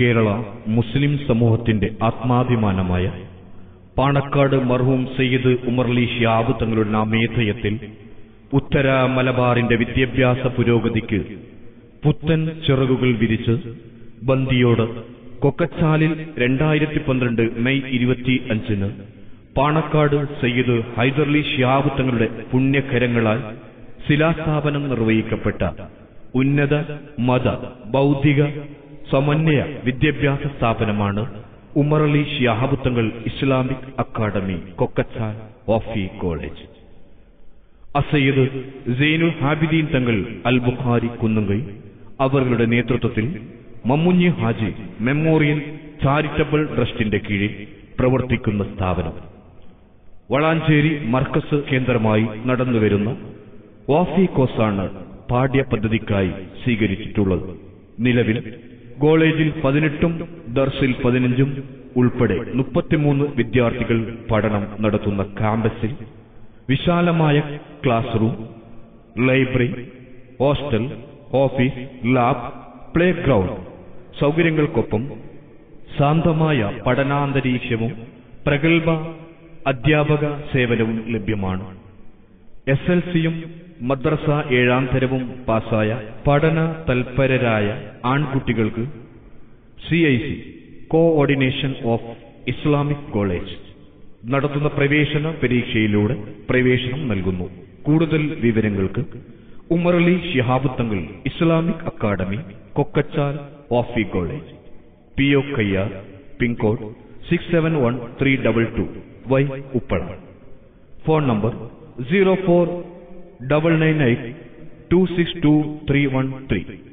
കേരള മുസ്ലിം സമൂഹത്തിന്റെ ആത്മാഭിമാനമായ പാണക്കാട് മർഹൂം സയ്യിദ് ഉമർലി ശിഹാബ് തങ്ങളുടെ നാമധേയത്തിൽ ഉത്തര മലബാറിന്റെ വിദ്യാഭ്യാസ പുരോഗതിക്ക് പുത്തൻ ചിറകുകൾ വിരിച്ച് ബന്ദിയോട് കൊക്കച്ചാലിൽ 2012 മെയ് 25 പാണക്കാട് സയ്യിദ് ഹൈദർലി ശിഹാബ് തങ്ങളുടെ പുണ്യകരങ്ങളാൽ ശിലാസ്ഥാപനം നിർവഹിക്കപ്പെട്ട ഉന്നത മത ബൗദ്ധിക സമന്വയ വിദ്യാഭ്യാസ സ്ഥാപനമാണ് ഉമർലി ശിഹാബ് തങ്ങൾ ഇസ്ലാമിക് അക്കാദമി കൊക്കച്ചാൽ ഓഫി കോളേജ്. അസയ്യിദ് സൈനുൽ ഹാബിദീൻ തങ്ങൾ അൽ ബുഖാരി കുന്നുങ്കൈ അവരുടെ നേതൃത്വത്തിൽ മമ്മുഞ്ഞി ഹാജി മെമ്മോറിയൽ ചാരിറ്റബിൾ ട്രസ്റ്റിന്റെ കീഴിൽ പ്രവർത്തിക്കുന്ന സ്ഥാപനം വളാഞ്ചേരി മർക്കസ് കേന്ദ്രമായി നടന്നുവരുന്ന ഓഫി കോഴ്സാണ് പാഠ്യപദ്ധതിക്കായി സ്വീകരിച്ചിട്ടുള്ളത്. നിലവിൽ കോളേജിൽ 18 ദർസിൽ 15 ഉൾപ്പെടെ 33 വിദ്യാർത്ഥികൾ പഠനം നടത്തുന്ന ക്യാമ്പസിൽ വിശാലമായ classroom, library, hostel, office, lab, playground സൗകര്യങ്ങൾക്കൊപ്പം ശാന്തമായ പഠനാന്തരീക്ഷവും പ്രഗത്ഭ അധ്യാപക സേവനവും ലഭ്യമാണ്. SLCയും മദ്രസ 7ാം തരവും പാസായ പഠന തൽപരരായ ആൺകുട്ടികൾക്ക് CIC coordination of Islamic college നടത്തുന്ന പ്രവേശന പരീക്ഷയിലൂടെ പ്രവേശനം നൽകുന്നു. കൂടുതൽ വിവരങ്ങൾക്ക് ഉമർലി ശിഹാബ് തങ്ങൾ ഇസ്ലാമിക് അക്കാദമി കൊക്കച്ചാൽ ഓഫി college, PO Kayyar, pin code 671322 Y Uppala. Phone number 04998262 313.